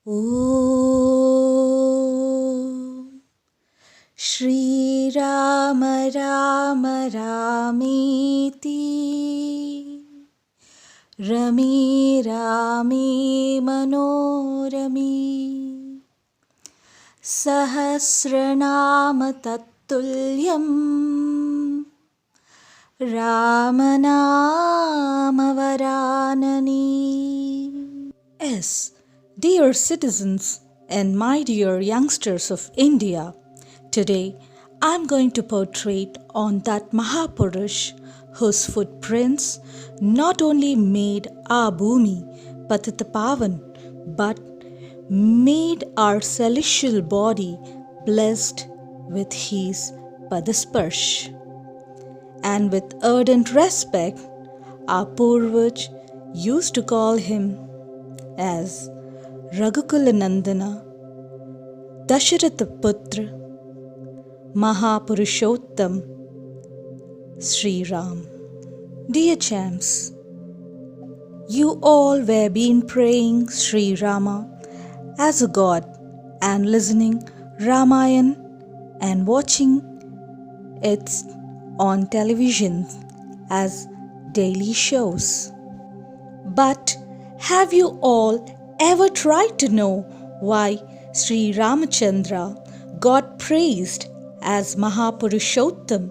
Om Shri Ram Ram Rameti Rame Rame Manorami Sahasranama Tattulyam Ramanamavaranani. Yes, dear citizens and my dear youngsters of India, today I'm going to portray on that Mahapurush whose footprints not only made our Bhumi Patitapavan but made our celestial body blessed with his Padasparsh. And with ardent respect, our Purvaj used to call him as Raghukulanandana, Dasharatha Putra, Mahapurushottam, Shree Ram. Dear champs, you all were been praying Sri Rama as a god and listening Ramayan and watching it on television as daily shows. But have you all ever tried to know why Sri Ramachandra got praised as Mahapurushottam?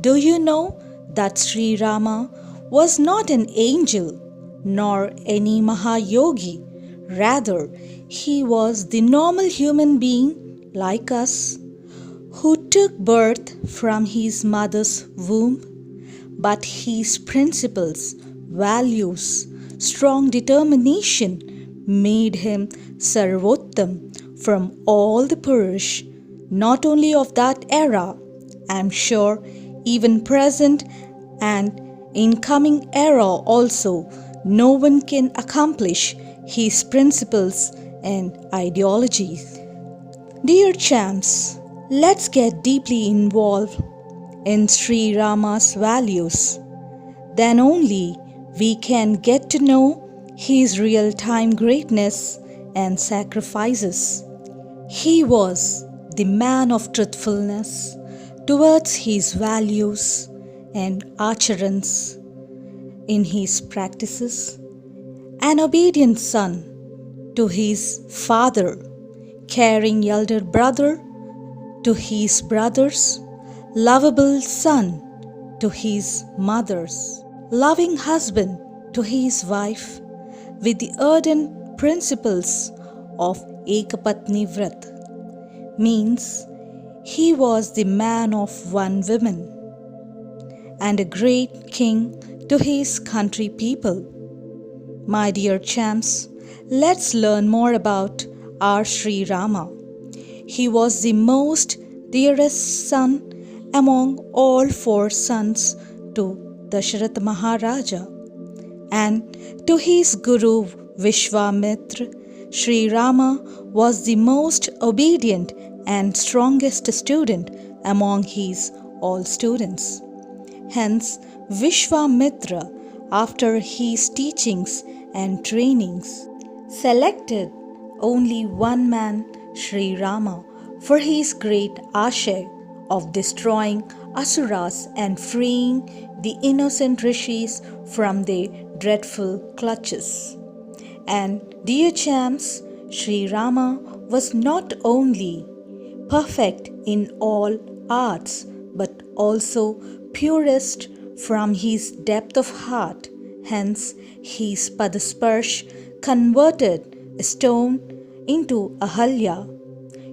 Do you know that Sri Rama was not an angel nor any Mahayogi? Rather, he was the normal human being like us, who took birth from his mother's womb, but his principles, values, strong determination made him Sarvottam from all the Purush, not only of that era, I'm sure even present and incoming era also, no one can accomplish his principles and ideologies. Dear champs, let's get deeply involved in Sri Rama's values. Then only we can get to know his real-time greatness and sacrifices. He was the man of truthfulness towards his values and acharans in his practices, an obedient son to his father, caring elder brother to his brothers, lovable son to his mothers, loving husband to his wife, with the ardent principles of Ekapatni Vrat, means he was the man of one woman and a great king to his country people. My dear champs, let's learn more about our Sri Rama. He was the most dearest son among all four sons to Dasharatha Maharaja, and to his guru Vishwamitra, Sri Rama was the most obedient and strongest student among his all students. Hence, Vishwamitra, after his teachings and trainings, selected only one man, Sri Rama, for his great ashay of destroying asuras and freeing the innocent rishis from their dreadful clutches. And dear champs, Sri Rama was not only perfect in all arts but also purest from his depth of heart. Hence, his Padasparsh converted a stone into Ahalya.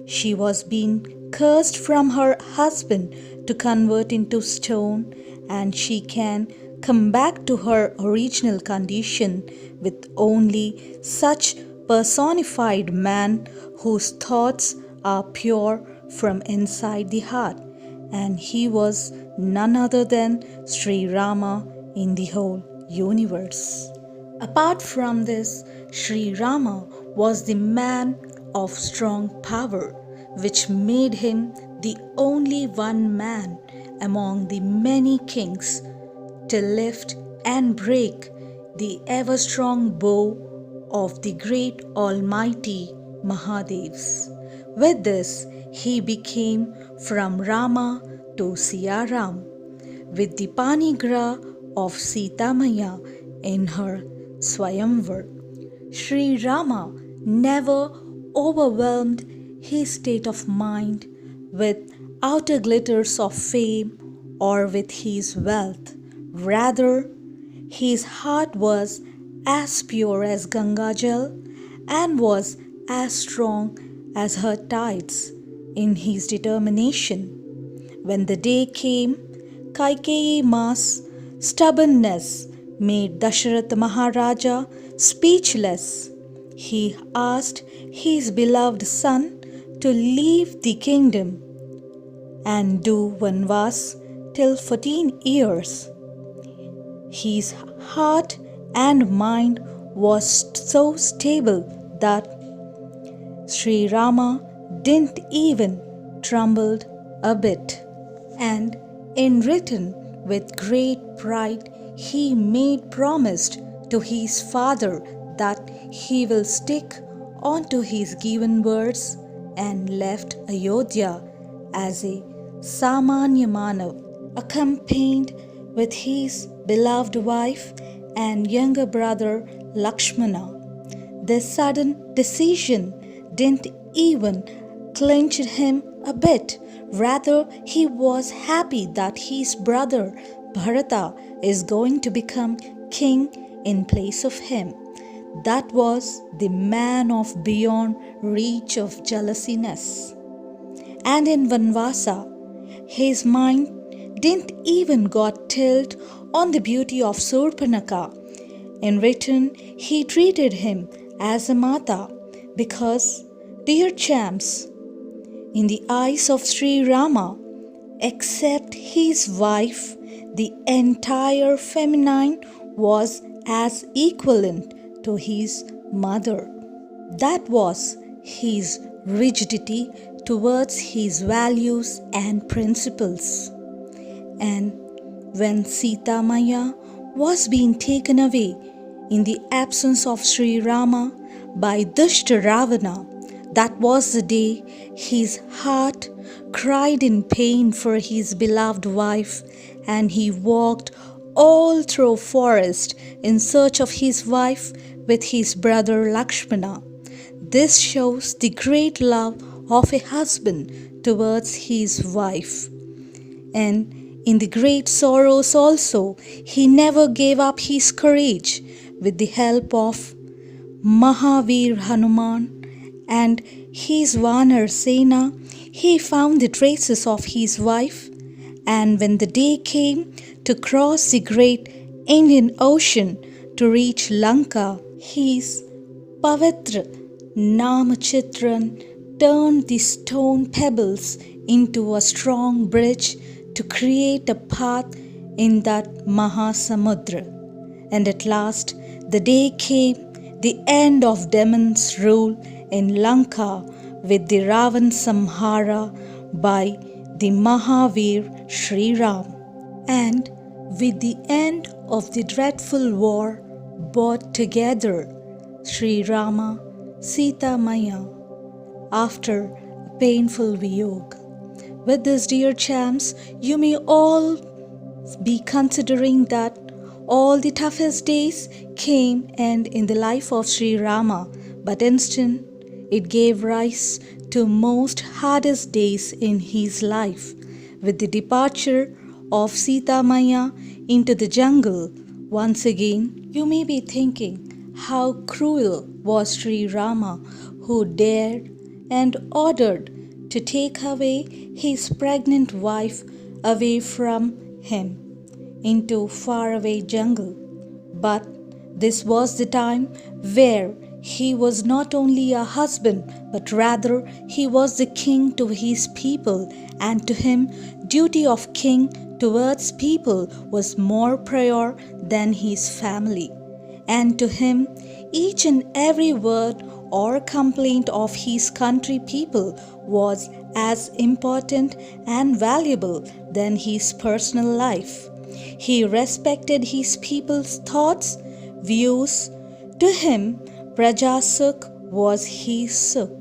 She was being cursed from her husband to convert into stone, and she can come back to her original condition with only such personified man whose thoughts are pure from inside the heart, and he was none other than Sri Rama in the whole universe. Apart from this, Sri Rama was the man of strong power, which made him the only one man among the many kings to lift and break the ever-strong bow of the great Almighty Mahadevs. With this, he became from Rama to Siya Ram, with the panigra of Sita Maya in her Swayamvar. Sri Rama never overwhelmed his state of mind with outer glitters of fame or with his wealth. Rather, his heart was as pure as Gangajal and was as strong as her tides in his determination. When the day came, Kaikeyi Ma's stubbornness made Dasharath Maharaja speechless. He asked his beloved son to leave the kingdom and do Vanvas till 14 years. His heart and mind was so stable that Sri Rama didn't even trembled a bit. And in written with great pride, he made promise to his father that he will stick on to his given words and left Ayodhya as a Samanya Manav, accompanied with his beloved wife and younger brother Lakshmana. This sudden decision didn't even clinch him a bit. Rather, he was happy that his brother Bharata is going to become king in place of him. That was the man of beyond reach of jealousiness. And in Vanvasa, his mind didn't even got tilt on the beauty of Surpanaka. In return, he treated him as a mata because, dear champs, in the eyes of Sri Rama, except his wife, the entire feminine was as equivalent to his mother. That was his rigidity towards his values and principles. And when Sita Maya was being taken away in the absence of Sri Rama by Dushta Ravana, that was the day his heart cried in pain for his beloved wife, and he walked all through forest in search of his wife with his brother Lakshmana. This shows the great love of a husband towards his wife. And in the great sorrows also, he never gave up his courage. With the help of Mahavir Hanuman and his Vanar Sena, he found the traces of his wife, and when the day came to cross the great Indian Ocean to reach Lanka, his pavitra Namachitran turned the stone pebbles into a strong bridge to create a path in that Mahasamudra. And at last the day came, the end of demons' rule in Lanka with the Ravan Samhara by the Mahavir Shree Ram. And with the end of the dreadful war brought together Sri Rama, Sita Maya after a painful viyog. With this, dear champs, you may all be considering that all the toughest days came and in the life of Sri Rama, but instant it gave rise to most hardest days in his life. With the departure of Sita Maya into the jungle, once again you may be thinking how cruel was Sri Rama, who dared and ordered to take away his pregnant wife away from him into faraway jungle. But this was the time where he was not only a husband, but rather he was the king to his people, and to him duty of king towards people was more prior than his family. And to him each and every word or complaint of his country people was as important and valuable than his personal life. He respected his people's thoughts, views. To him, Prajasuk was his sukh.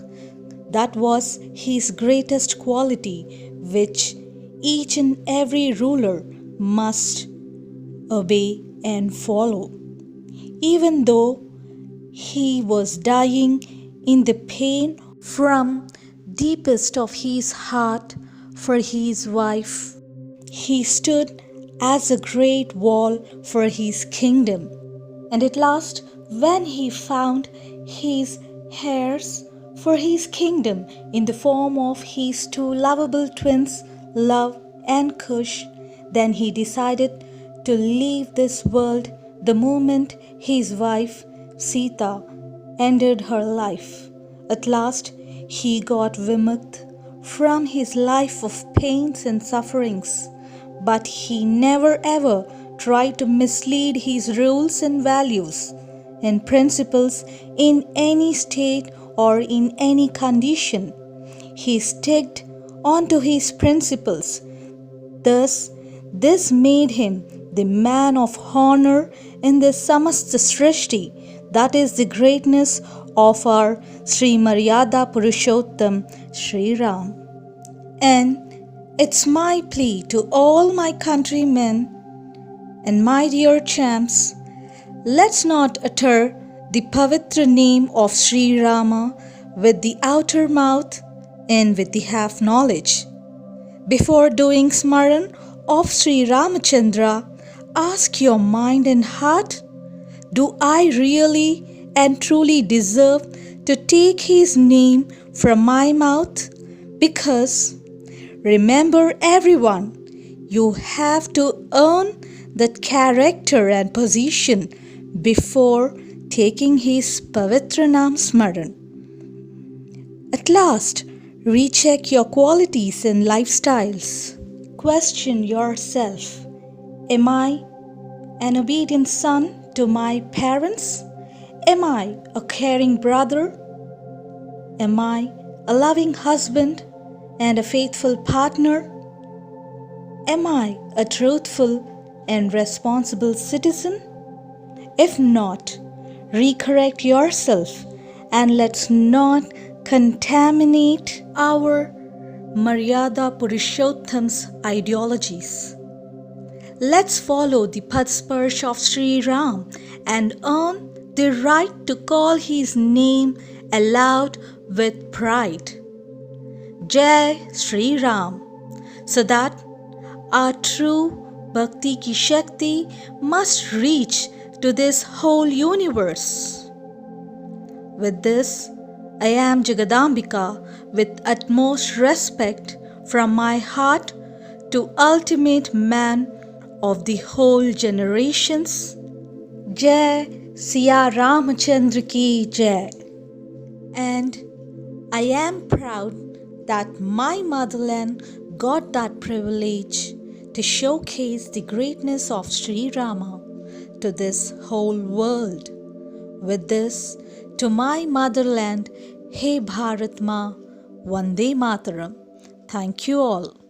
That was his greatest quality, which each and every ruler must obey and follow. Even though he was dying in the pain from deepest of his heart for his wife, he stood as a great wall for his kingdom. And at last, when he found his heirs for his kingdom in the form of his two lovable twins, Love and Kush, then he decided to leave this world the moment his wife Sita ended her life. At last, he got Vimukt from his life of pains and sufferings, but he never ever tried to mislead his rules and values and principles in any state or in any condition. He stuck onto his principles. Thus, this made him the man of honor in the Samasta Srishti, that is the greatness of our Sri Maryada Purushottam Shree Ram. And it's my plea to all my countrymen and my dear champs, let's not utter the pavitra name of Sri Rama with the outer mouth and with the half knowledge. Before doing smaran of Sri Ramachandra, ask your mind and heart, do I really and truly deserve to take his name from my mouth? Because remember everyone, you have to earn that character and position before taking his pavitra naam smaran. At last, recheck your qualities and lifestyles. Question yourself, am I an obedient son to my parents? Am I a caring brother? Am I a loving husband and a faithful partner? Am I a truthful and responsible citizen? If not, recorrect yourself and let's not contaminate our Maryada Purushottam's ideologies. Let's follow the pathsparsh of Shree Ram and earn the right to call his name aloud with pride. Jai Shree Ram, so that our true Bhakti ki Shakti must reach to this whole universe. With this, I am Jagadambika with utmost respect from my heart to ultimate man of the whole generations. Jai Siya Ramachandra ki Jai. And I am proud that my motherland got that privilege to showcase the greatness of Sri Rama to this whole world. With this, to my motherland, Hey Bharat Ma, Vande Mataram. Thank you all.